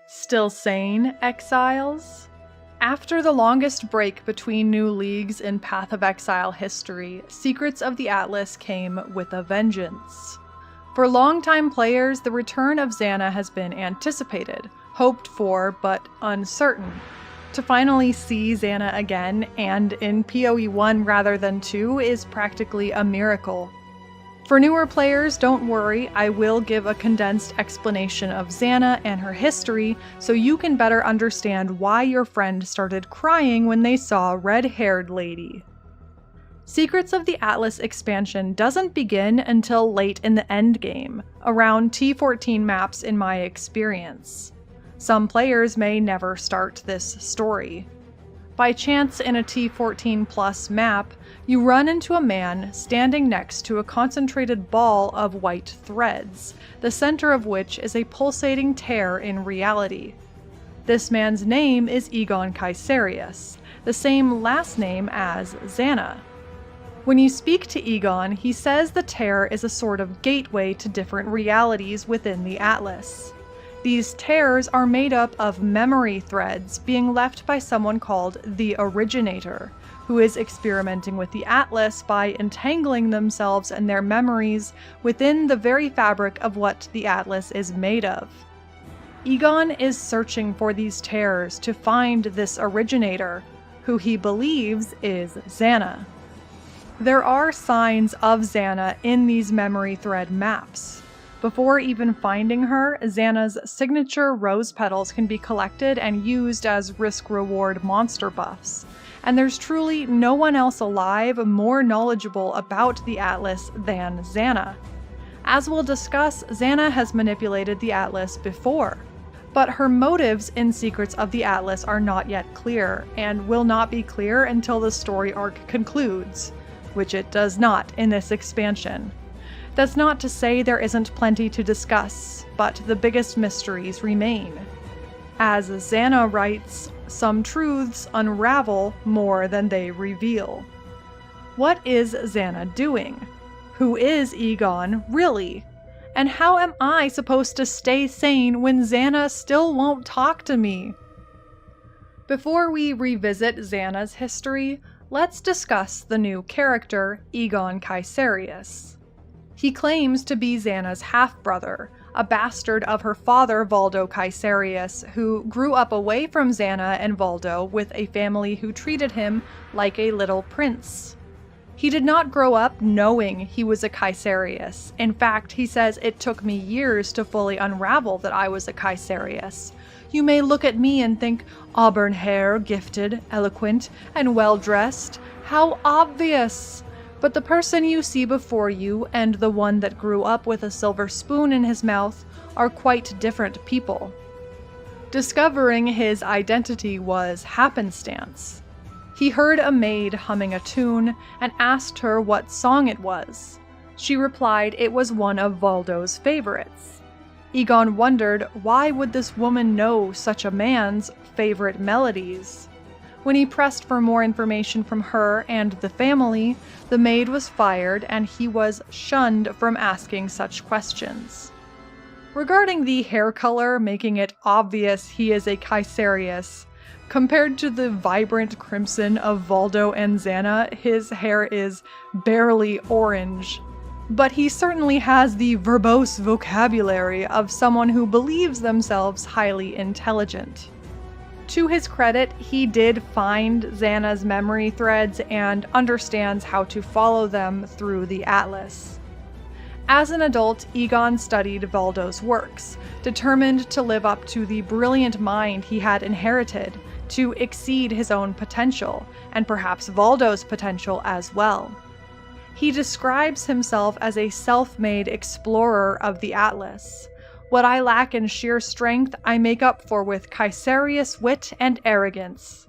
Still sane, exiles? After the longest break between new leagues in Path of Exile history, Secrets of the Atlas came with a vengeance. For longtime players, the return of Zana has been anticipated, hoped for, but uncertain. To finally see Zana again, and in PoE 1 rather than 2, is practically a miracle. For newer players, don't worry, I will give a condensed explanation of Zana and her history so you can better understand why your friend started crying when they saw a red-haired lady. Secrets of the Atlas expansion doesn't begin until late in the endgame, around T14 maps in my experience. Some players may never start this story. By chance in a T14 plus map, you run into a man standing next to a concentrated ball of white threads, the center of which is a pulsating tear in reality. This man's name is Eagon Caeserius, the same last name as Zana. When you speak to Eagon, he says the tear is a sort of gateway to different realities within the Atlas. These tears are made up of memory threads being left by someone called the Originator, who is experimenting with the Atlas by entangling themselves and their memories within the very fabric of what the Atlas is made of. Eagon is searching for these tears to find this Originator, who he believes is Zana. There are signs of Zana in these memory thread maps. Before even finding her, Zana's signature rose petals can be collected and used as risk-reward monster buffs, and there's truly no one else alive more knowledgeable about the Atlas than Zana. As we'll discuss, Zana has manipulated the Atlas before, but her motives in Secrets of the Atlas are not yet clear, and will not be clear until the story arc concludes, which it does not in this expansion. That's not to say there isn't plenty to discuss, but the biggest mysteries remain. As Zana writes, some truths unravel more than they reveal. What is Zana doing? Who is Eagon, really? And how am I supposed to stay sane when Zana still won't talk to me? Before we revisit Zana's history, let's discuss the new character, Eagon Caeserius. He claims to be Zana's half-brother, a bastard of her father Valdo Caeserius, who grew up away from Zana and Valdo with a family who treated him like a little prince. He did not grow up knowing he was a Caeserius. In fact, he says it took me years to fully unravel that I was a Caeserius. You may look at me and think, auburn hair, gifted, eloquent, and well-dressed. How obvious! But the person you see before you and the one that grew up with a silver spoon in his mouth are quite different people. Discovering his identity was happenstance. He heard a maid humming a tune and asked her what song it was. She replied it was one of Valdo's favorites. Eagon wondered why would this woman know such a man's favorite melodies. When he pressed for more information from her and the family, the maid was fired and he was shunned from asking such questions. Regarding the hair color making it obvious he is a Caeserius, compared to the vibrant crimson of Valdo and Zana, his hair is barely orange. But he certainly has the verbose vocabulary of someone who believes themselves highly intelligent. To his credit, he did find Zana's memory threads and understands how to follow them through the Atlas. As an adult, Eagon studied Valdo's works, determined to live up to the brilliant mind he had inherited, to exceed his own potential, and perhaps Valdo's potential as well. He describes himself as a self-made explorer of the Atlas. What I lack in sheer strength, I make up for with Caeserius wit and arrogance.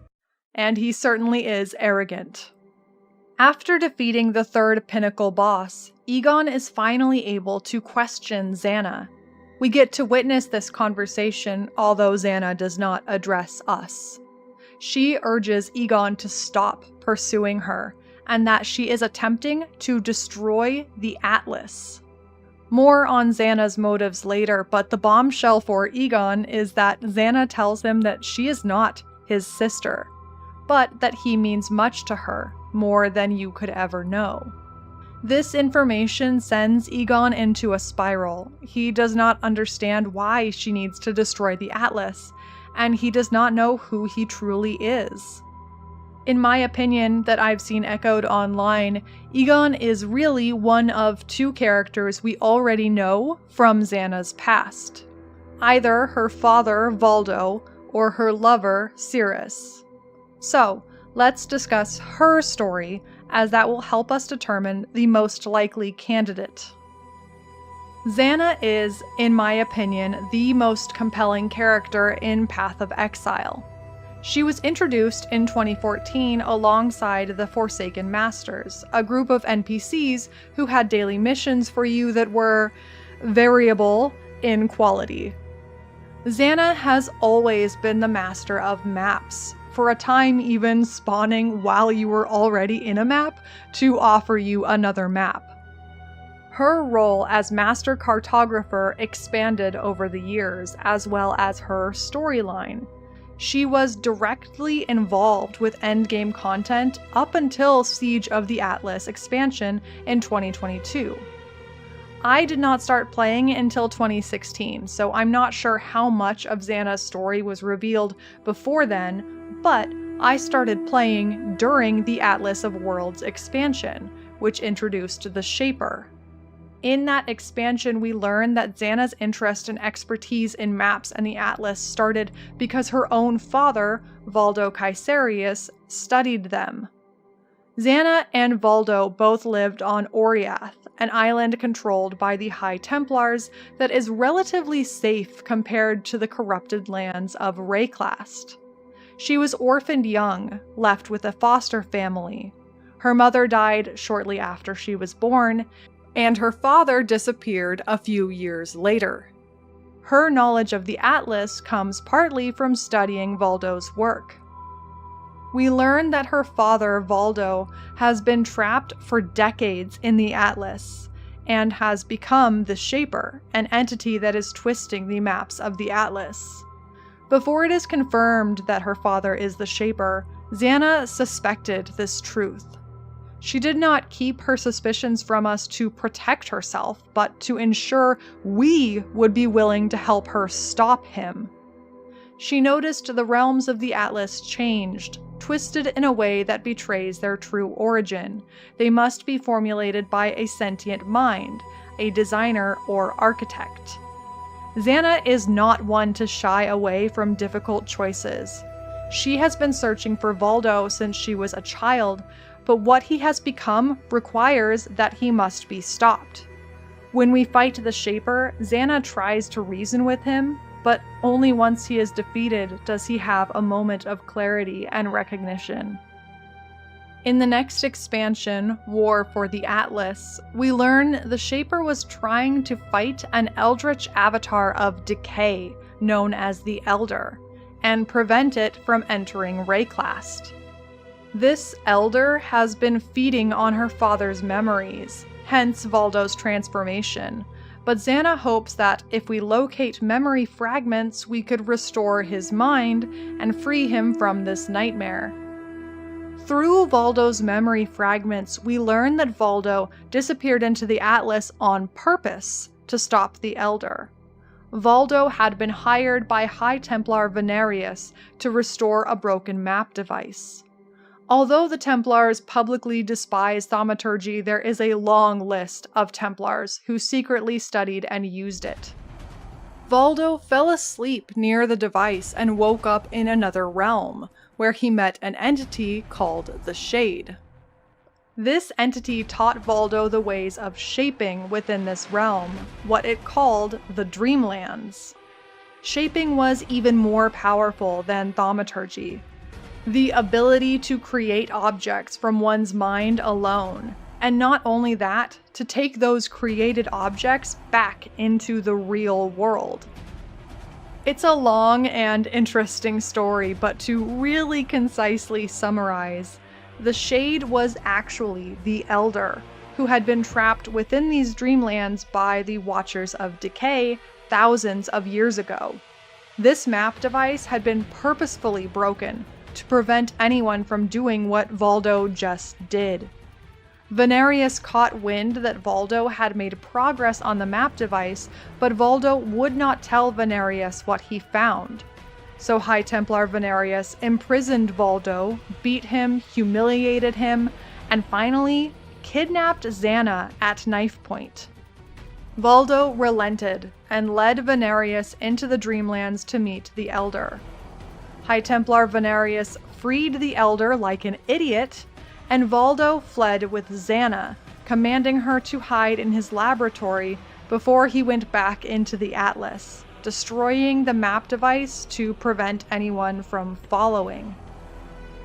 And he certainly is arrogant. After defeating the third pinnacle boss, Eagon is finally able to question Zana. We get to witness this conversation, although Zana does not address us. She urges Eagon to stop pursuing her, and that she is attempting to destroy the Atlas. More on Zana's motives later, but the bombshell for Eagon is that Zana tells him that she is not his sister, but that he means much to her, more than you could ever know. This information sends Eagon into a spiral. He does not understand why she needs to destroy the Atlas, and he does not know who he truly is. In my opinion, that I've seen echoed online, Eagon is really one of two characters we already know from Zana's past. Either her father, Valdo, or her lover, Sirus. So, let's discuss her story, as that will help us determine the most likely candidate. Zana is, in my opinion, the most compelling character in Path of Exile. She was introduced in 2014 alongside the Forsaken Masters, a group of NPCs who had daily missions for you that were variable in quality. Zana has always been the master of maps, for a time even spawning while you were already in a map to offer you another map. Her role as master cartographer expanded over the years, as well as her storyline. She was directly involved with endgame content up until Siege of the Atlas expansion in 2022. I did not start playing until 2016, so I'm not sure how much of Zana's story was revealed before then, but I started playing during the Atlas of Worlds expansion, which introduced the Shaper. In that expansion, we learned that Zana's interest and expertise in maps and the Atlas started because her own father, Eagon Caeserius, studied them. Zana and Valdo both lived on Oriath, an island controlled by the High Templars that is relatively safe compared to the corrupted lands of Rayclast. She was orphaned young, left with a foster family. Her mother died shortly after she was born, and her father disappeared a few years later. Her knowledge of the Atlas comes partly from studying Valdo's work. We learn that her father, Valdo, has been trapped for decades in the Atlas, and has become the Shaper, an entity that is twisting the maps of the Atlas. Before it is confirmed that her father is the Shaper, Zana suspected this truth. She did not keep her suspicions from us to protect herself, but to ensure we would be willing to help her stop him. She noticed the realms of the Atlas changed, twisted in a way that betrays their true origin. They must be formulated by a sentient mind, a designer or architect. Zana is not one to shy away from difficult choices. She has been searching for Valdo since she was a child, but what he has become requires that he must be stopped. When we fight the Shaper, Zana tries to reason with him, but only once he is defeated does he have a moment of clarity and recognition. In the next expansion, War for the Atlas, we learn the Shaper was trying to fight an eldritch avatar of decay, known as the Elder, and prevent it from entering Rayclast. This Elder has been feeding on her father's memories, hence Valdo's transformation, but Zana hopes that if we locate memory fragments, we could restore his mind and free him from this nightmare. Through Valdo's memory fragments, we learn that Valdo disappeared into the Atlas on purpose to stop the Elder. Valdo had been hired by High Templar Venarius to restore a broken map device. Although the Templars publicly despise thaumaturgy, there is a long list of Templars who secretly studied and used it. Valdo fell asleep near the device and woke up in another realm, where he met an entity called the Shade. This entity taught Valdo the ways of shaping within this realm, what it called the Dreamlands. Shaping was even more powerful than thaumaturgy. The ability to create objects from one's mind alone, and not only that, to take those created objects back into the real world. It's a long and interesting story, but to really concisely summarize, the Shade was actually the Elder, who had been trapped within these dreamlands by the Watchers of Decay thousands of years ago. This map device had been purposefully broken to prevent anyone from doing what Valdo just did. Venarius caught wind that Valdo had made progress on the map device, but Valdo would not tell Venarius what he found. So High Templar Venarius imprisoned Valdo, beat him, humiliated him, and finally kidnapped Zana at knife point. Valdo relented and led Venarius into the Dreamlands to meet the Elder. High Templar Venarius freed the Elder like an idiot, and Valdo fled with Zana, commanding her to hide in his laboratory before he went back into the Atlas, destroying the map device to prevent anyone from following.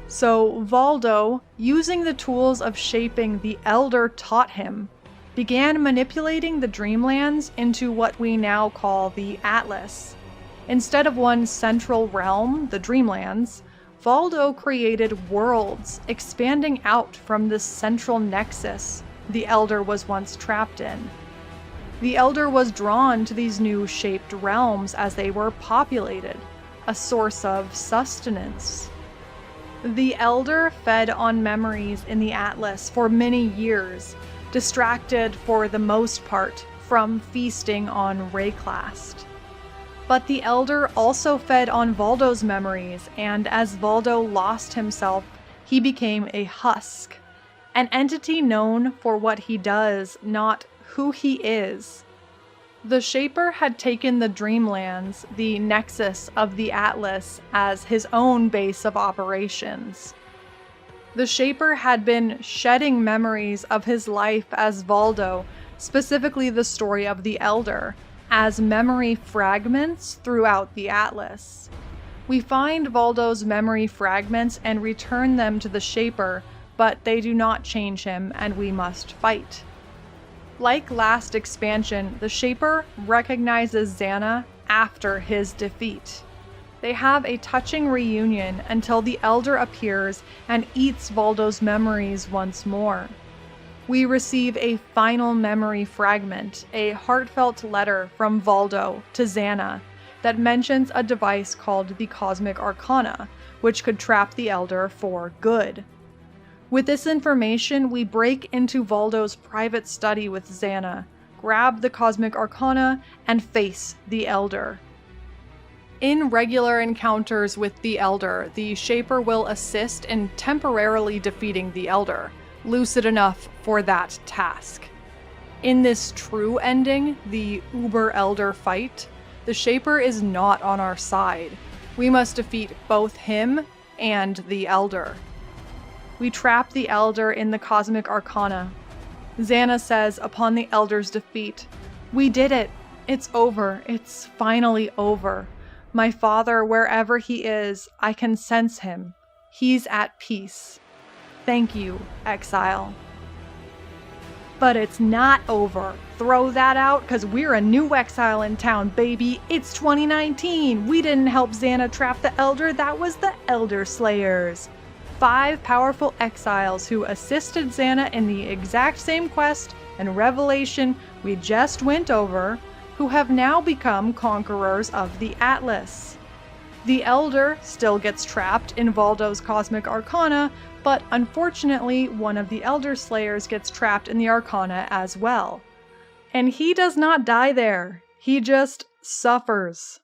So Valdo, using the tools of shaping the Elder taught him, began manipulating the Dreamlands into what we now call the Atlas. Instead of one central realm, the Dreamlands, Valdo created worlds expanding out from this central nexus the Elder was once trapped in. The Elder was drawn to these new shaped realms as they were populated, a source of sustenance. The Elder fed on memories in the Atlas for many years, distracted for the most part from feasting on Rayclast. But the Elder also fed on Valdo's memories, and as Valdo lost himself, he became a husk, an entity known for what he does, not who he is. The Shaper had taken the Dreamlands, the nexus of the Atlas, as his own base of operations. The Shaper had been shedding memories of his life as Valdo, specifically the story of the Elder, as memory fragments throughout the Atlas. We find Valdo's memory fragments and return them to the Shaper, but they do not change him, and we must fight. Like last expansion, the Shaper recognizes Zana after his defeat. They have a touching reunion until the Elder appears and eats Valdo's memories once more. We receive a final memory fragment, a heartfelt letter from Valdo to Zana that mentions a device called the Cosmic Arcana, which could trap the Elder for good. With this information, we break into Valdo's private study with Zana, grab the Cosmic Arcana, and face the Elder. In regular encounters with the Elder, the Shaper will assist in temporarily defeating the Elder, lucid enough for that task. In this true ending, the Uber-Elder fight, the Shaper is not on our side. We must defeat both him and the Elder. We trap the Elder in the Cosmic Arcana. Zana says upon the Elder's defeat, "We did it! It's over! It's finally over! My father, wherever he is, I can sense him. He's at peace. Thank you, exile." But it's not over. Throw that out, because we're a new exile in town, baby. It's 2019. We didn't help Zana trap the Elder. That was the Elder Slayers. 5 powerful exiles who assisted Zana in the exact same quest and revelation we just went over, who have now become conquerors of the Atlas. The Elder still gets trapped in Valdo's Cosmic Arcana, but unfortunately one of the Elder Slayers gets trapped in the Arcana as well. And he does not die there, he just suffers.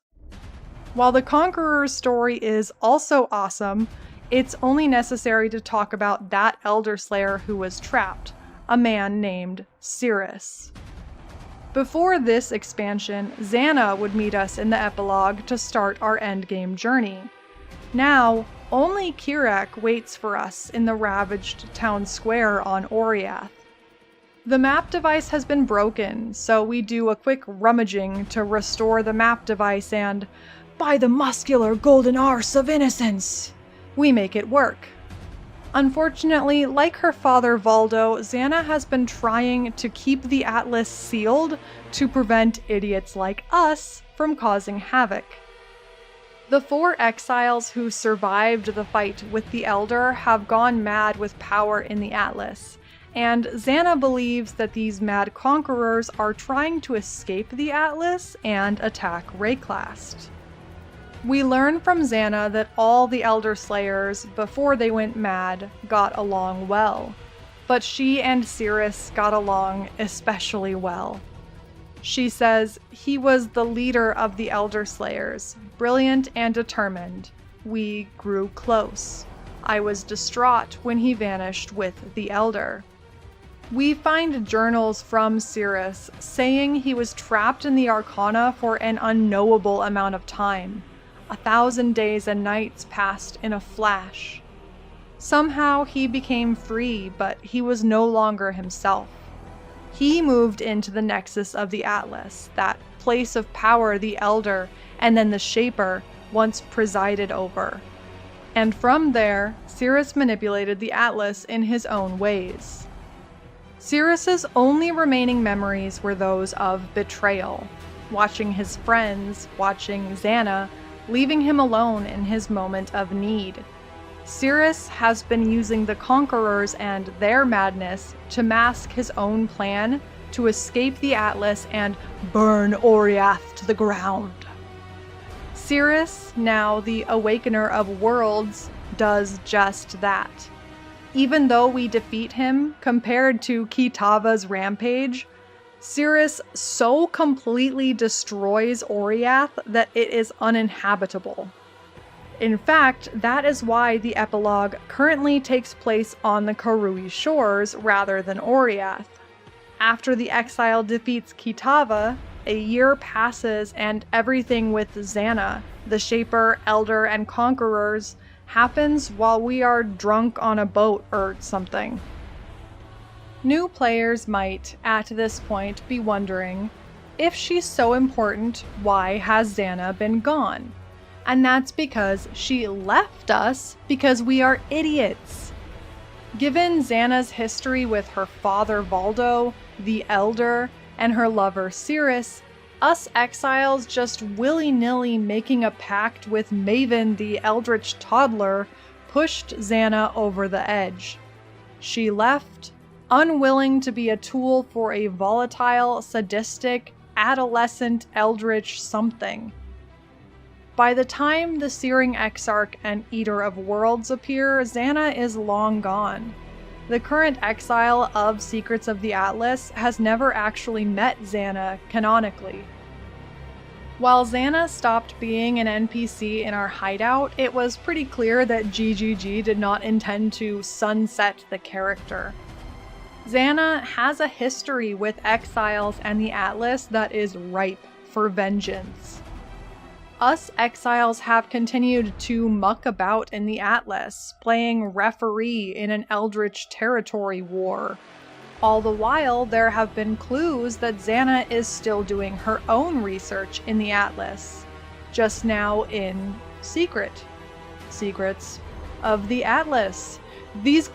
While the Conqueror's story is also awesome, it's only necessary to talk about that Elder Slayer who was trapped, a man named Sirus. Before this expansion, Zana would meet us in the epilogue to start our endgame journey. Now, only Kirak waits for us in the ravaged town square on Oriath. The map device has been broken, so we do a quick rummaging to restore the map device and, by the muscular golden arse of innocence, we make it work. Unfortunately, like her father Valdo, Zana has been trying to keep the Atlas sealed to prevent idiots like us from causing havoc. The 4 exiles who survived the fight with the Elder have gone mad with power in the Atlas, and Zana believes that these mad conquerors are trying to escape the Atlas and attack Rayclast. We learn from Zana that all the Elder Slayers, before they went mad, got along well, but she and Sirus got along especially well. She says, "He was the leader of the Elder Slayers, brilliant and determined. We grew close. I was distraught when he vanished with the Elder." We find journals from Sirus saying he was trapped in the Arcana for an unknowable amount of time. 1,000 days and nights passed in a flash. Somehow he became free, but he was no longer himself. He moved into the nexus of the Atlas, that place of power the Elder and then the Shaper once presided over. And from there, Sirus manipulated the Atlas in his own ways. Sirus's only remaining memories were those of betrayal, watching his friends, watching Zana, leaving him alone in his moment of need. Sirus has been using the Conquerors and their madness to mask his own plan to escape the Atlas and burn Oriath to the ground. Sirus, now the Awakener of Worlds, does just that. Even though we defeat him, compared to Kitava's rampage, Sirus so completely destroys Oriath that it is uninhabitable. In fact, that is why the epilogue currently takes place on the Karui shores rather than Oriath. After the exile defeats Kitava, a year passes and everything with Zana, the Shaper, Elder, and Conquerors happens while we are drunk on a boat or something. New players might, at this point, be wondering, if she's so important, why has Zana been gone? And that's because she left us because we are idiots. Given Zana's history with her father Valdo, the Elder, and her lover Sirus, us exiles just willy-nilly making a pact with Maven the Eldritch Toddler pushed Zana over the edge. She left, unwilling to be a tool for a volatile, sadistic, adolescent Eldritch something. By the time the Searing Exarch and Eater of Worlds appear, Zana is long gone. The current exile of Secrets of the Atlas has never actually met Zana canonically. While Zana stopped being an NPC in our hideout, it was pretty clear that GGG did not intend to sunset the character. Zana has a history with exiles and the Atlas that is ripe for vengeance. Us exiles have continued to muck about in the Atlas, playing referee in an Eldritch territory war. All the while, there have been clues that Zana is still doing her own research in the Atlas, just now in secret. Secrets of the Atlas. These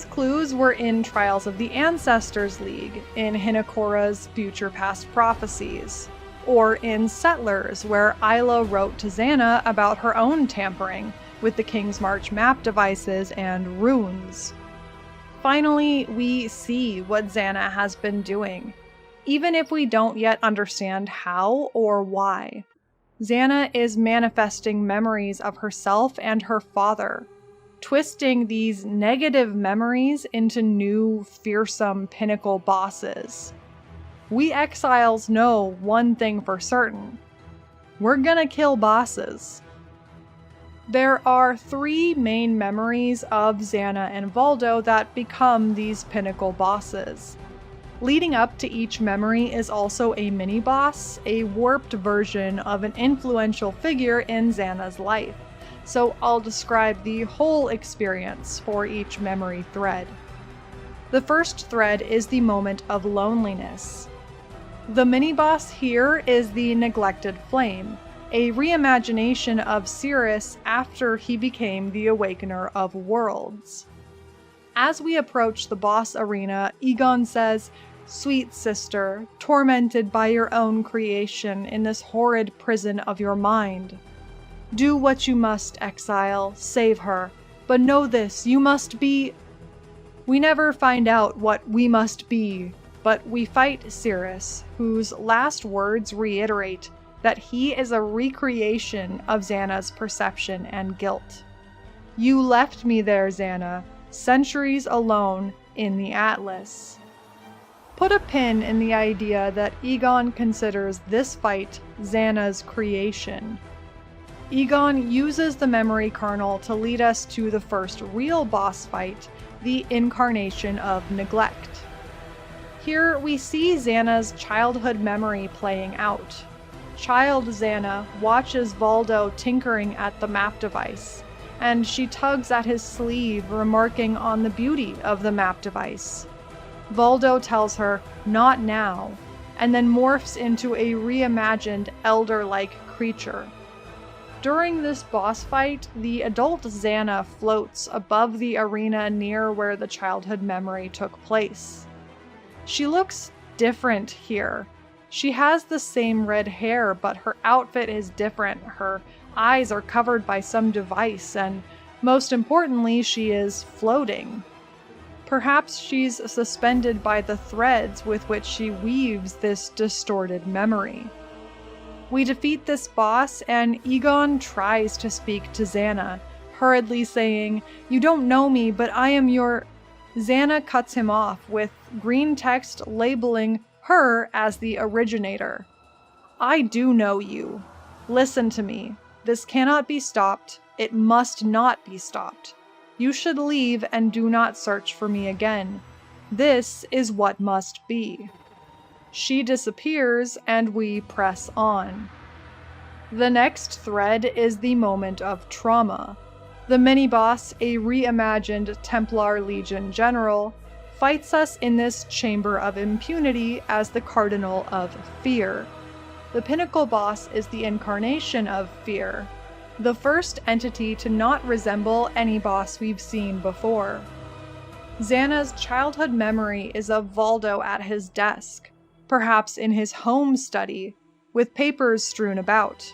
clues were in Trials of the Ancestors League, in Hinakora's Future Past Prophecies, or in Settlers, where Isla wrote to Zana about her own tampering with the King's March map devices and runes. Finally, we see what Zana has been doing, even if we don't yet understand how or why. Zana is manifesting memories of herself and her father, twisting these negative memories into new, fearsome pinnacle bosses. We exiles know one thing for certain. We're gonna kill bosses. There are 3 main memories of Zana and Valdo that become these pinnacle bosses. Leading up to each memory is also a mini-boss, a warped version of an influential figure in Zana's life. So I'll describe the whole experience for each memory thread. The first thread is the moment of loneliness. The mini-boss here is the Neglected Flame, a reimagination of Sirus after he became the Awakener of Worlds. As we approach the boss arena, Eagon says, "Sweet sister, tormented by your own creation in this horrid prison of your mind. Do what you must, exile, save her, but know this, you must be..." We never find out what we must be, but we fight Sirus, whose last words reiterate that he is a recreation of Zana's perception and guilt. You left me there, Zana, centuries alone in the Atlas. Put a pin in the idea that Eagon considers this fight Zana's creation. Eagon uses the memory kernel to lead us to the first real boss fight, the incarnation of neglect. Here we see Zana's childhood memory playing out. Child Zana watches Valdo tinkering at the map device, and she tugs at his sleeve, remarking on the beauty of the map device. Valdo tells her, "Not now," and then morphs into a reimagined elder-like creature. During this boss fight, the adult Zana floats above the arena near where the childhood memory took place. She looks different here. She has the same red hair, but her outfit is different. Her eyes are covered by some device, and most importantly, she is floating. Perhaps she's suspended by the threads with which she weaves this distorted memory. We defeat this boss, and Eagon tries to speak to Zana, hurriedly saying, "You don't know me, but I am your..." Zana cuts him off with green text labeling her as the Originator. "I do know you. Listen to me. This cannot be stopped. It must not be stopped. You should leave and do not search for me again. This is what must be." She disappears, and we press on. The next thread is the moment of trauma. The mini-boss, a reimagined Templar Legion general, fights us in this chamber of impunity as the Cardinal of Fear. The pinnacle boss is the incarnation of Fear, the first entity to not resemble any boss we've seen before. Zana's childhood memory is of Valdo at his desk, perhaps in his home study, with papers strewn about.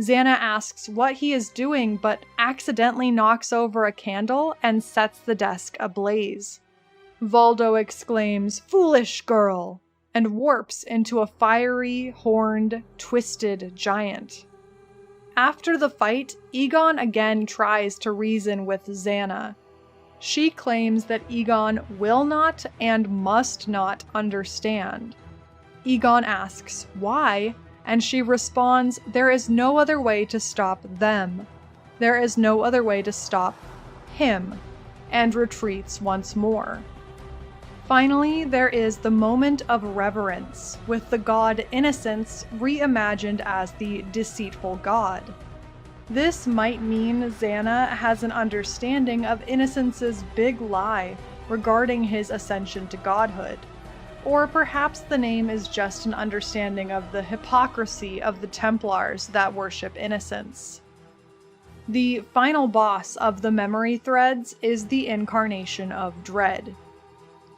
Zana asks what he is doing, but accidentally knocks over a candle and sets the desk ablaze. Valdo exclaims, "Foolish girl!" and warps into a fiery, horned, twisted giant. After the fight, Eagon again tries to reason with Zana. She claims that Eagon will not and must not understand. Eagon asks why, and she responds, "There is no other way to stop them. There is no other way to stop him," and retreats once more. Finally, there is the moment of reverence, with the god Innocence reimagined as the deceitful god. This might mean Zana has an understanding of Innocence's big lie regarding his ascension to godhood. Or perhaps the name is just an understanding of the hypocrisy of the Templars that worship Innocence. The final boss of the memory threads is the incarnation of Dread.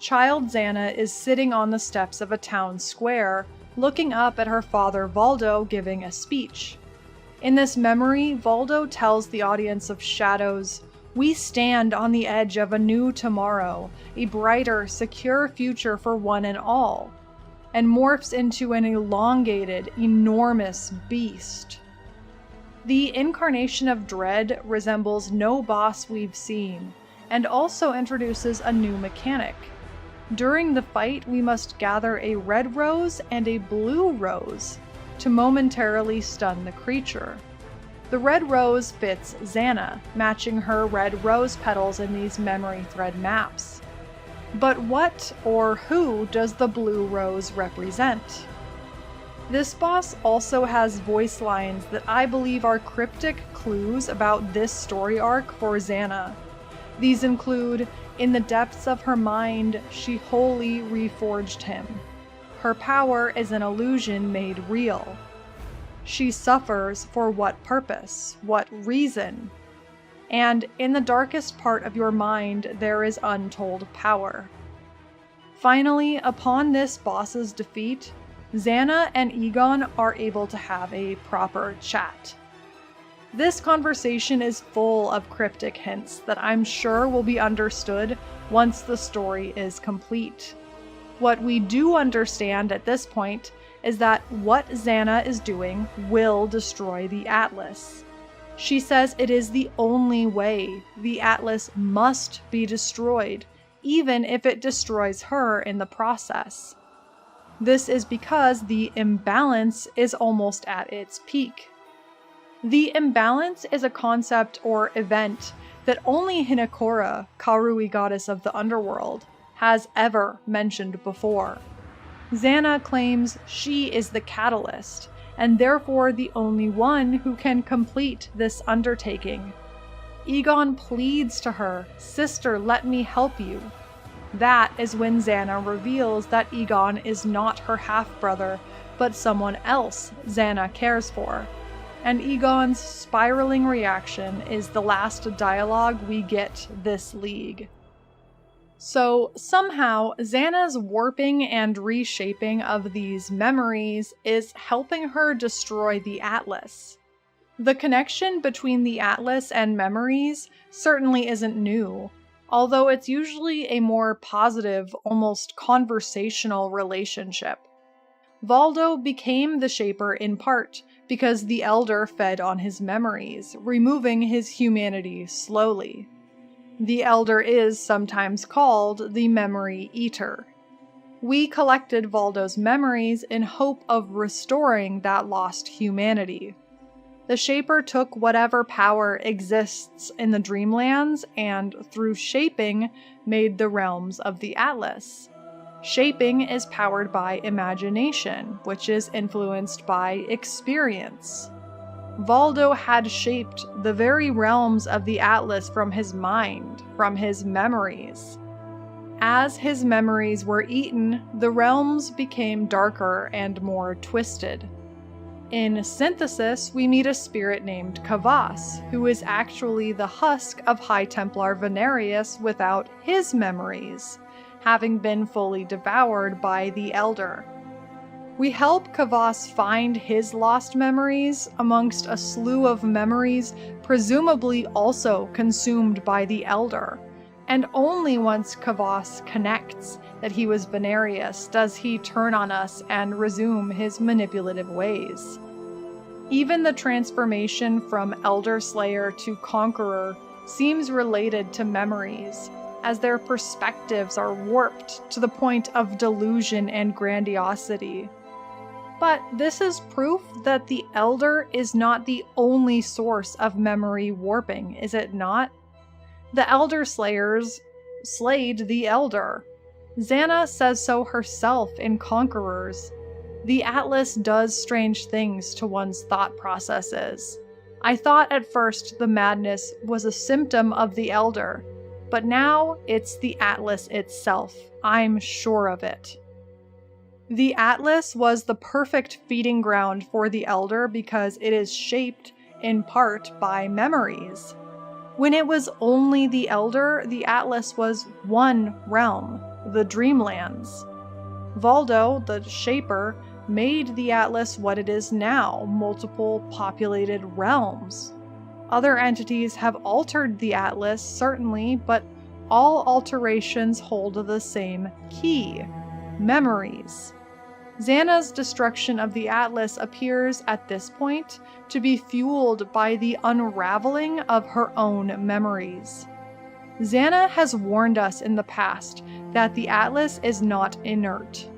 Child Zana is sitting on the steps of a town square, looking up at her father Valdo giving a speech. In this memory, Valdo tells the audience of shadows, "We stand on the edge of a new tomorrow, a brighter, secure future for one and all," and morphs into an elongated, enormous beast. The incarnation of Dread resembles no boss we've seen, and also introduces a new mechanic. During the fight, we must gather a red rose and a blue rose to momentarily stun the creature. The red rose fits Zana, matching her red rose petals in these memory thread maps. But what or who does the blue rose represent? This boss also has voice lines that I believe are cryptic clues about this story arc for Zana. These include, "In the depths of her mind, she wholly reforged him. Her power is an illusion made real. She suffers for what purpose, what reason? And in the darkest part of your mind, there is untold power." Finally, upon this boss's defeat, Zana and Eagon are able to have a proper chat. This conversation is full of cryptic hints that I'm sure will be understood once the story is complete. What we do understand at this point is that what Zana is doing will destroy the Atlas. She says it is the only way. The Atlas must be destroyed, even if it destroys her in the process. This is because the imbalance is almost at its peak. The imbalance is a concept or event that only Hinekora, Karui goddess of the underworld, has ever mentioned before. Zana claims she is the catalyst, and therefore the only one who can complete this undertaking. Eagon pleads to her, "Sister, let me help you." That is when Zana reveals that Eagon is not her half-brother, but someone else Zana cares for. And Eagon's spiraling reaction is the last dialogue we get this league. So somehow, Zana's warping and reshaping of these memories is helping her destroy the Atlas. The connection between the Atlas and memories certainly isn't new, although it's usually a more positive, almost conversational relationship. Valdo became the Shaper in part because the Elder fed on his memories, removing his humanity slowly. The Elder is sometimes called the Memory Eater. We collected Valdo's memories in hope of restoring that lost humanity. The Shaper took whatever power exists in the Dreamlands and, through shaping, made the realms of the Atlas. Shaping is powered by imagination, which is influenced by experience. Valdo had shaped the very realms of the Atlas from his mind, from his memories. As his memories were eaten, the realms became darker and more twisted. In Synthesis, we meet a spirit named Kavas, who is actually the husk of High Templar Venarius without his memories, having been fully devoured by the Elder. We help Kavas find his lost memories amongst a slew of memories presumably also consumed by the Elder, and only once Kavas connects that he was Venarius does he turn on us and resume his manipulative ways. Even the transformation from Elder Slayer to Conqueror seems related to memories, as their perspectives are warped to the point of delusion and grandiosity. But this is proof that the Elder is not the only source of memory warping, is it not? The Elder Slayers slayed the Elder. Zana says so herself in Conquerors. The Atlas does strange things to one's thought processes. I thought at first the madness was a symptom of the Elder, but now it's the Atlas itself. I'm sure of it. The Atlas was the perfect feeding ground for the Elder because it is shaped, in part, by memories. When it was only the Elder, the Atlas was one realm, the Dreamlands. Valdo, the Shaper, made the Atlas what it is now, multiple populated realms. Other entities have altered the Atlas, certainly, but all alterations hold the same key: memories. Zana's destruction of the Atlas appears at this point to be fueled by the unraveling of her own memories. Zana has warned us in the past that the Atlas is not inert.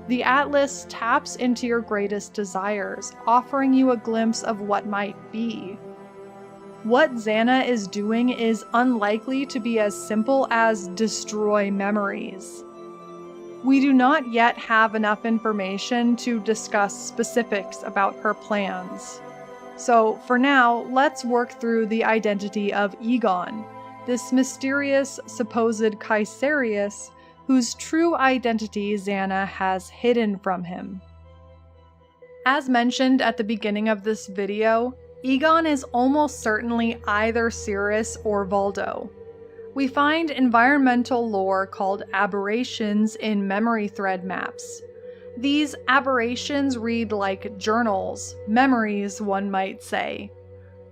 The Atlas taps into your greatest desires, offering you a glimpse of what might be. What Zana is doing is unlikely to be as simple as destroy memories. We do not yet have enough information to discuss specifics about her plans. So for now, let's work through the identity of Eagon, this mysterious supposed Caeserius whose true identity Zana has hidden from him. As mentioned at the beginning of this video, Eagon is almost certainly either Sirus or Valdo. We find environmental lore called aberrations in memory thread maps. These aberrations read like journals, memories one might say.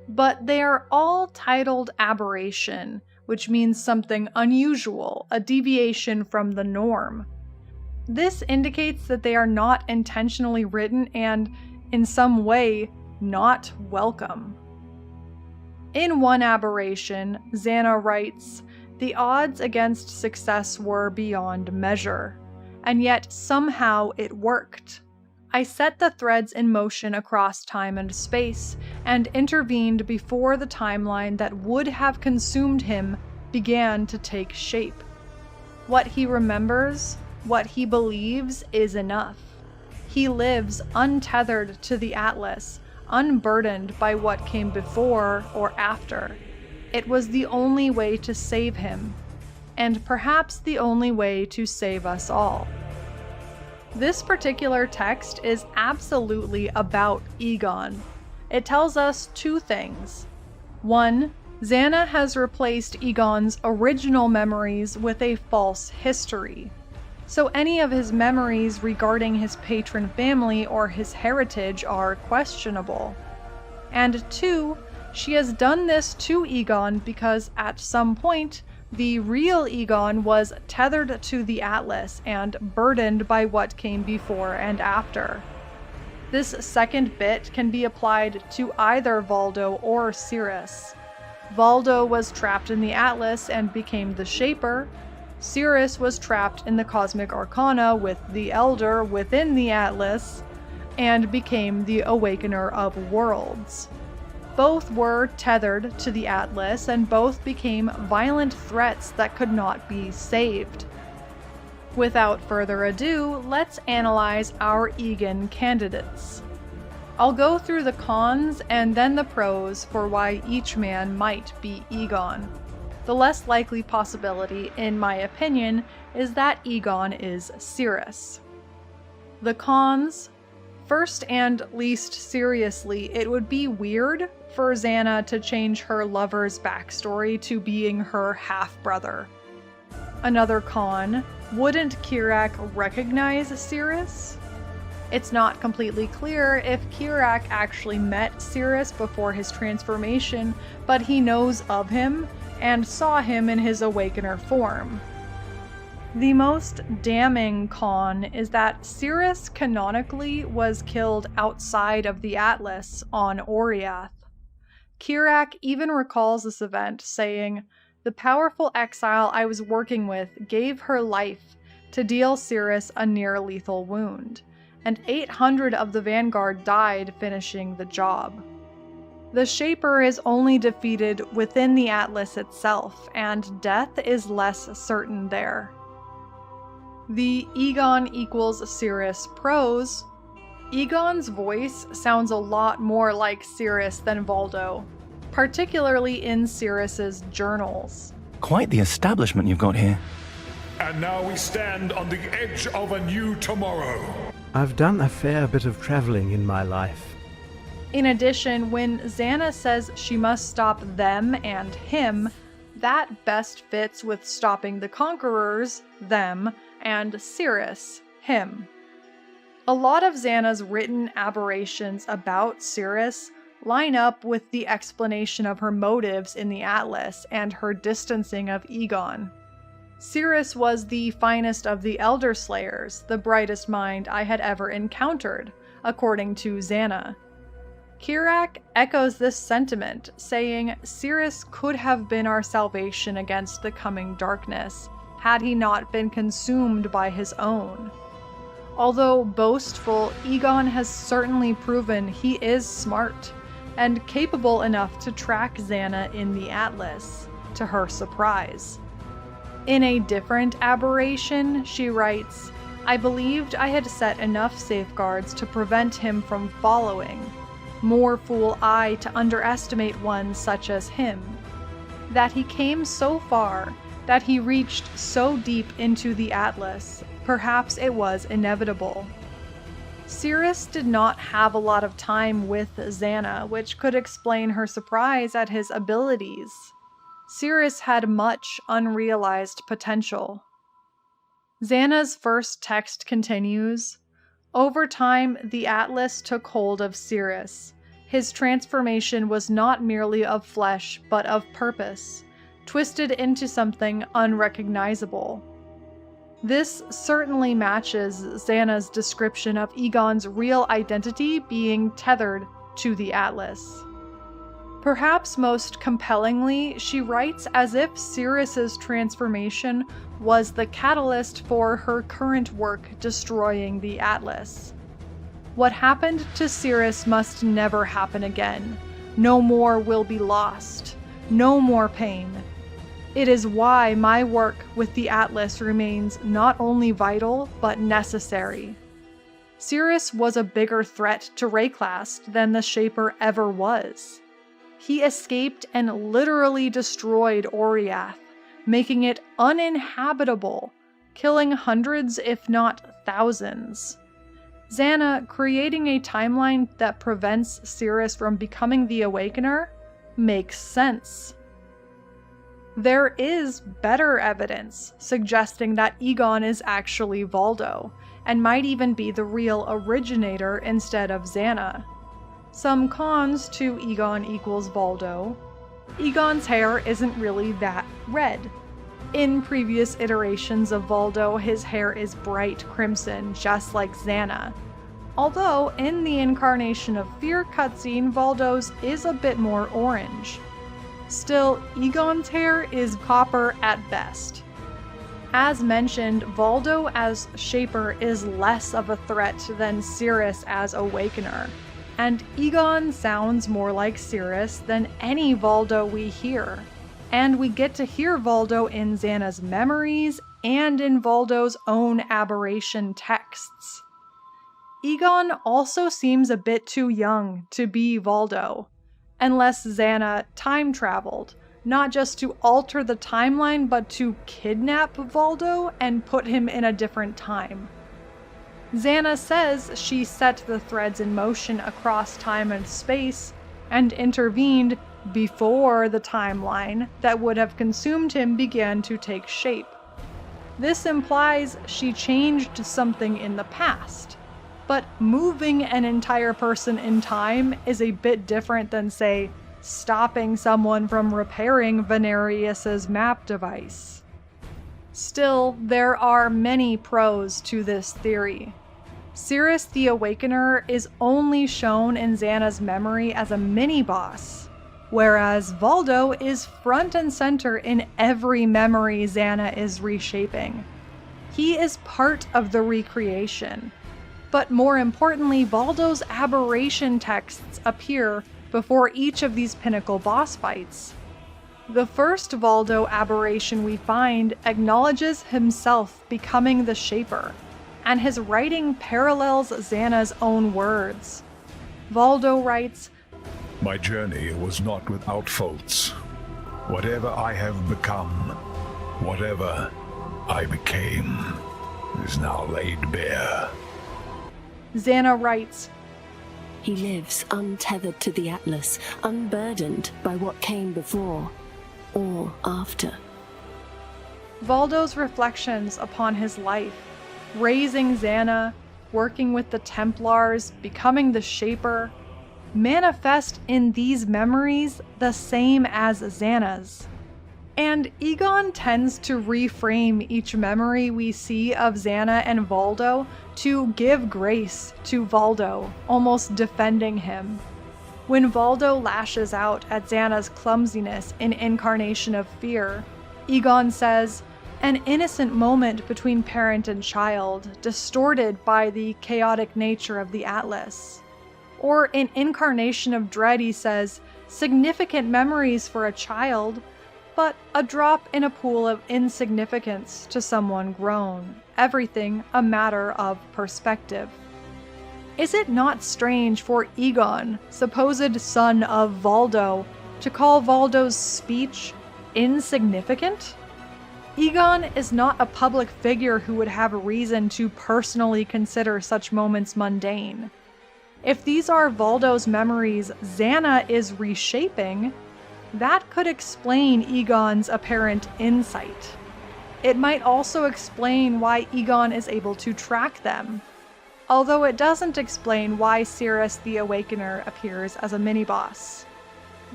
But they are all titled aberration, which means something unusual, a deviation from the norm. This indicates that they are not intentionally written and, in some way, not welcome. In one aberration, Zana writes, "The odds against success were beyond measure, and yet somehow it worked. I set the threads in motion across time and space, and intervened before the timeline that would have consumed him began to take shape. What he remembers, what he believes is enough. He lives untethered to the Atlas, unburdened by what came before or after. It was the only way to save him, and perhaps the only way to save us all." This particular text is absolutely about Eagon. It tells us two things. One, Zana has replaced Eagon's original memories with a false history. So any of his memories regarding his patron family or his heritage are questionable. And two, she has done this to Eagon because at some point, the real Eagon was tethered to the Atlas and burdened by what came before and after. This second bit can be applied to either Valdo or Sirus. Valdo was trapped in the Atlas and became the Shaper. Sirus was trapped in the Cosmic Arcana with the Elder within the Atlas and became the Awakener of Worlds. Both were tethered to the Atlas, and both became violent threats that could not be saved. Without further ado, let's analyze our Eagon candidates. I'll go through the cons and then the pros for why each man might be Eagon. The less likely possibility, in my opinion, is that Eagon is Sirus. The cons. First and least seriously, it would be weird for Zana to change her lover's backstory to being her half-brother. Another con, wouldn't Kirak recognize Sirus? It's not completely clear if Kirak actually met Sirus before his transformation, but he knows of him and saw him in his Awakener form. The most damning con is that Sirus canonically was killed outside of the Atlas on Oriath. Kirak even recalls this event, saying, "The powerful exile I was working with gave her life to deal Sirus a near-lethal wound, and 800 of the Vanguard died finishing the job." The Shaper is only defeated within the Atlas itself, and death is less certain there. The Eagon equals Sirus pros. Eagon's voice sounds a lot more like Sirus than Valdo, particularly in Sirus's journals. Quite the establishment you've got here. And now we stand on the edge of a new tomorrow. I've done a fair bit of traveling in my life. In addition, when Zana says she must stop them and him, that best fits with stopping the Conquerors, them, and Sirus, him. A lot of Zana's written aberrations about Sirus line up with the explanation of her motives in the Atlas and her distancing of Eagon. Sirus was the finest of the Elder Slayers, the brightest mind I had ever encountered, according to Zana. Kirak echoes this sentiment, saying Sirus could have been our salvation against the coming darkness, had he not been consumed by his own. Although boastful, Eagon has certainly proven he is smart, and capable enough to track Zana in the Atlas, to her surprise. In a different aberration, she writes, "I believed I had set enough safeguards to prevent him from following. More fool I to underestimate one such as him. That he came so far, that he reached so deep into the Atlas, perhaps it was inevitable." Sirus did not have a lot of time with Zana, which could explain her surprise at his abilities. Sirus had much unrealized potential. Zana's first text continues, "Over time, the Atlas took hold of Sirus. His transformation was not merely of flesh, but of purpose. twisted into something unrecognizable. This certainly matches Zana's description of Eagon's real identity being tethered to the Atlas. Perhaps most compellingly, she writes as if Sirus's transformation was the catalyst for her current work destroying the Atlas. What happened to Sirus must never happen again. No more will be lost. No more pain. It is why my work with the Atlas remains not only vital, but necessary. Sirus was a bigger threat to Rayclast than the Shaper ever was. He escaped and literally destroyed Oriath, making it uninhabitable, killing hundreds if not thousands. Zana creating a timeline that prevents Sirus from becoming the Awakener makes sense. There is better evidence suggesting that Eagon is actually Valdo, and might even be the real Originator instead of Zana. Some cons to Eagon equals Valdo. Eagon's hair isn't really that red. In previous iterations of Valdo, his hair is bright crimson, just like Zana. Although, in the Incarnation of Fear cutscene, Valdo's is a bit more orange. Still, Eagon's hair is copper at best. As mentioned, Valdo as Shaper is less of a threat than Sirus as Awakener, and Eagon sounds more like Sirus than any Valdo we hear. And we get to hear Valdo in Zana's memories and in Valdo's own aberration texts. Eagon also seems a bit too young to be Valdo, unless Zana time traveled, not just to alter the timeline, but to kidnap Valdo and put him in a different time. Zana says she set the threads in motion across time and space and intervened before the timeline that would have consumed him began to take shape. This implies she changed something in the past. But moving an entire person in time is a bit different than, say, stopping someone from repairing Venarius's map device. Still, there are many pros to this theory. Sirus the Awakener is only shown in Zana's memory as a mini-boss, whereas Valdo is front and center in every memory Zana is reshaping. He is part of the recreation. But more importantly, Valdo's aberration texts appear before each of these pinnacle boss fights. The first Valdo aberration we find acknowledges himself becoming the Shaper, and his writing parallels Zana's own words. Valdo writes, My journey was not without faults. Whatever I have become, whatever I became, is now laid bare. Zana writes, He lives untethered to the Atlas, unburdened by what came before or after. Valdo's reflections upon his life, raising Zana, working with the Templars, becoming the Shaper, manifest in these memories the same as Zana's. And Eagon tends to reframe each memory we see of Zana and Valdo to give grace to Valdo, almost defending him. When Valdo lashes out at Zana's clumsiness in Incarnation of Fear, Eagon says, an innocent moment between parent and child, distorted by the chaotic nature of the Atlas. Or in Incarnation of Dread he says, significant memories for a child, but a drop in a pool of insignificance to someone grown, everything a matter of perspective. Is it not strange for Eagon, supposed son of Valdo, to call Valdo's speech insignificant? Eagon is not a public figure who would have a reason to personally consider such moments mundane. If these are Valdo's memories Zana is reshaping, that could explain Eagon's apparent insight. It might also explain why Eagon is able to track them, although it doesn't explain why Sirus the Awakener appears as a mini-boss.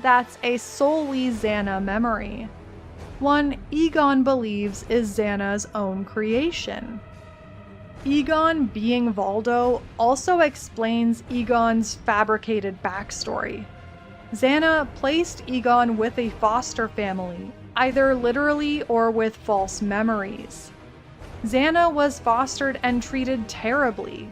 That's a solely Zana memory. one Eagon believes is Zana's own creation. Eagon being Valdo also explains Eagon's fabricated backstory. Zana placed Eagon with a foster family, either literally or with false memories. Zana was fostered and treated terribly.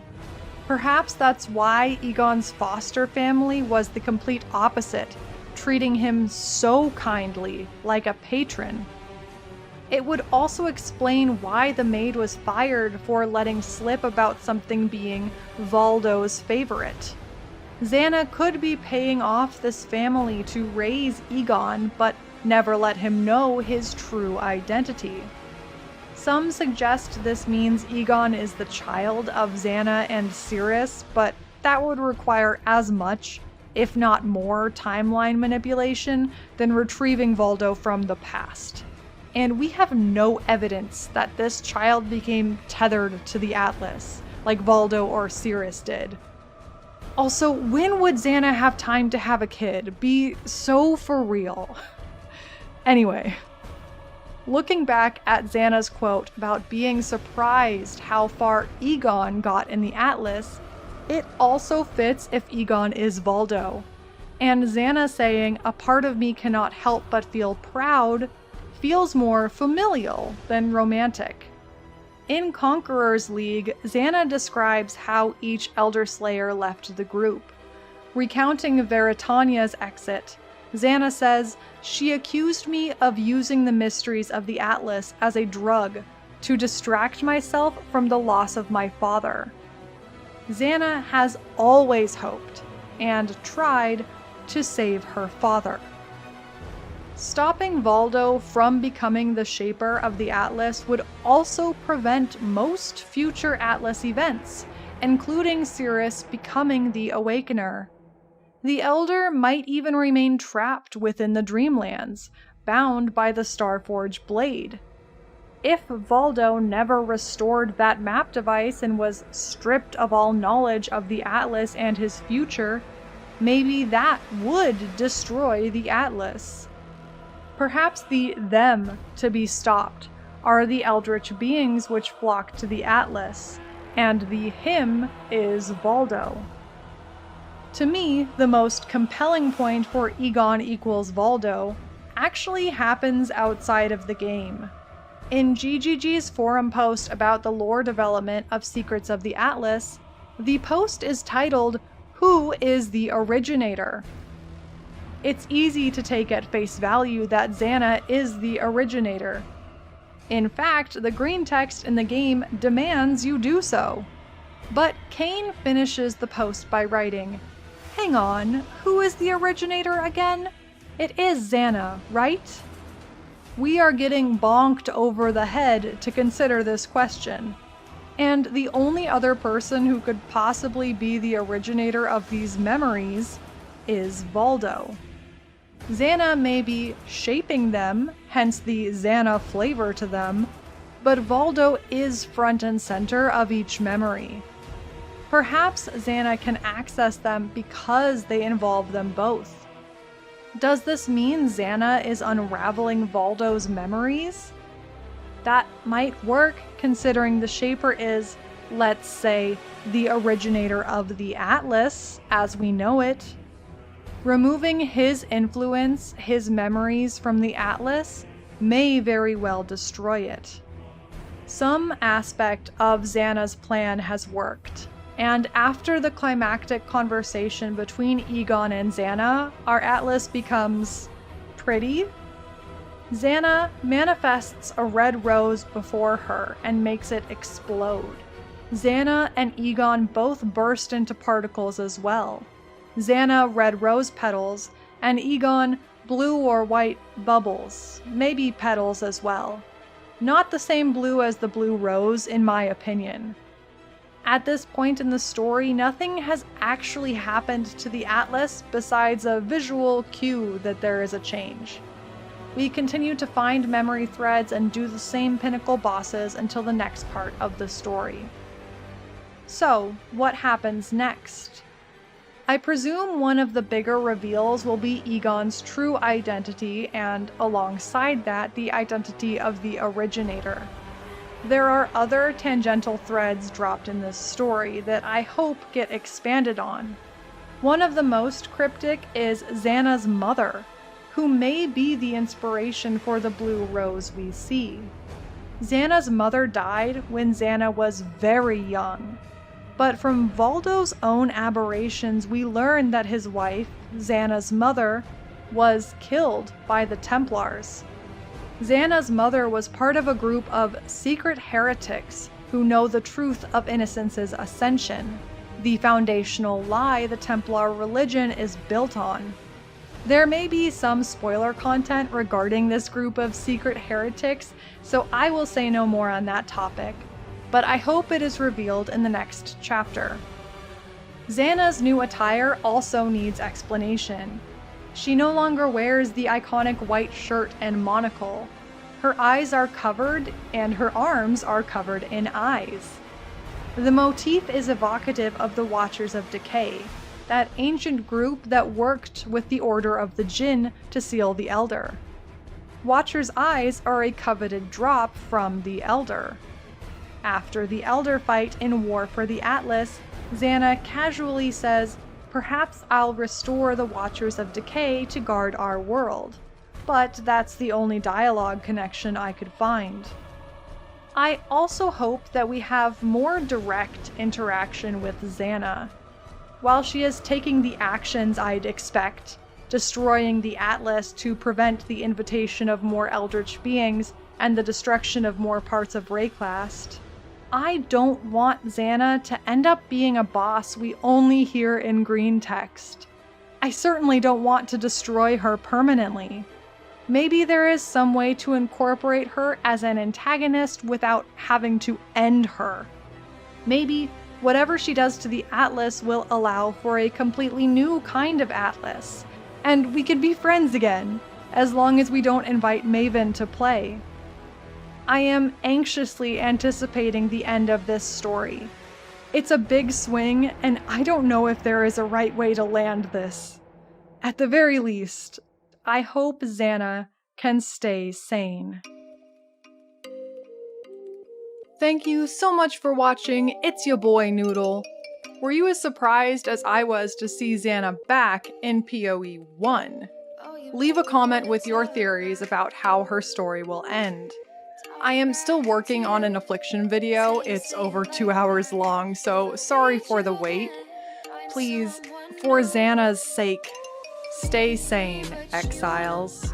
Perhaps that's why Eagon's foster family was the complete opposite, treating him so kindly, like a patron. It would also explain why the maid was fired for letting slip about something being Valdo's favorite. Zana could be paying off this family to raise Eagon, but never let him know his true identity. Some suggest this means Eagon is the child of Zana and Sirus, but that would require as much, if not more, timeline manipulation than retrieving Valdo from the past. And we have no evidence that this child became tethered to the Atlas, like Valdo or Sirus did. Also, when would Zana have time to have a kid? Be so for real. Anyway, looking back at Zana's quote about being surprised how far Eagon got in the Atlas, it also fits if Eagon is Valdo. And Zana saying, "A part of me cannot help but feel proud," feels more familial than romantic. In Conqueror's League, Zana describes how each Elder Slayer left the group. Recounting Veritania's exit, Zana says, "She accused me of using the mysteries of the Atlas as a drug to distract myself from the loss of my father." Zana has always hoped and tried to save her father. Stopping Valdo from becoming the Shaper of the Atlas would also prevent most future Atlas events, including Sirus becoming the Awakener. The Elder might even remain trapped within the Dreamlands, bound by the Starforge blade. If Valdo never restored that map device and was stripped of all knowledge of the Atlas and his future, maybe that would destroy the Atlas. Perhaps the them to be stopped are the eldritch beings which flock to the Atlas, and the him is Valdo. To me, the most compelling point for Eagon equals Valdo actually happens outside of the game. In GGG's forum post about the lore development of Secrets of the Atlas, the post is titled, "Who is the Originator?" It's easy to take at face value that Zana is the Originator. In fact, the green text in the game demands you do so. But Kane finishes the post by writing, "Hang on, who is the Originator again? It is Zana, right?" We are getting bonked over the head to consider this question. And the only other person who could possibly be the originator of these memories is Valdo. Zana may be shaping them, hence the Zana flavor to them, but Valdo is front and center of each memory. Perhaps Zana can access them because they involve them both. Does this mean Zana is unraveling Valdo's memories? That might work considering the Shaper is, let's say, the originator of the Atlas as we know it. Removing his influence, his memories from the Atlas, may very well destroy it. Some aspect of Zana's plan has worked, and after the climactic conversation between Eagon and Zana, our Atlas becomes pretty. Zana manifests a red rose before her and makes it explode. Zana and Eagon both burst into particles as well. Zana red rose petals, and Eagon blue or white bubbles, maybe petals as well. Not the same blue as the blue rose in my opinion. At this point in the story, nothing has actually happened to the Atlas besides a visual cue that there is a change. We continue to find memory threads and do the same pinnacle bosses until the next part of the story. So, what happens next? I presume one of the bigger reveals will be Eagon's true identity and, alongside that, the identity of the Originator. There are other tangential threads dropped in this story that I hope get expanded on. One of the most cryptic is Zana's mother, who may be the inspiration for the blue rose we see. Zana's mother died when Zana was very young, but from Valdo's own aberrations we learn that his wife, Zana's mother, was killed by the Templars. Zana's mother was part of a group of secret heretics who know the truth of Innocence's ascension, the foundational lie the Templar religion is built on. There may be some spoiler content regarding this group of secret heretics, so I will say no more on that topic, but I hope it is revealed in the next chapter. Zana's new attire also needs explanation. She no longer wears the iconic white shirt and monocle. Her eyes are covered, and her arms are covered in eyes. The motif is evocative of the Watchers of Decay, that ancient group that worked with the Order of the Jinn to seal the Elder. Watcher's eyes are a coveted drop from the Elder. After the Elder fight in War for the Atlas, Zana casually says, "Perhaps I'll restore the Watchers of Decay to guard our world." But that's the only dialogue connection I could find. I also hope that we have more direct interaction with Zana. While she is taking the actions I'd expect, destroying the Atlas to prevent the invitation of more eldritch beings and the destruction of more parts of Rayclast, I don't want Zana to end up being a boss we only hear in green text. I certainly don't want to destroy her permanently. Maybe there is some way to incorporate her as an antagonist without having to end her. Maybe whatever she does to the Atlas will allow for a completely new kind of Atlas, and we can be friends again, as long as we don't invite Maven to play. I am anxiously anticipating the end of this story. It's a big swing, and I don't know if there is a right way to land this. At the very least, I hope Zana can stay sane. Thank you so much for watching. It's your boy Noodle. Were you as surprised as I was to see Zana back in PoE 1? Leave a comment with your theories about how her story will end. I am still working on an Affliction video. It's over 2 hours long, so sorry for the wait. Please, for Zana's sake, stay sane, exiles.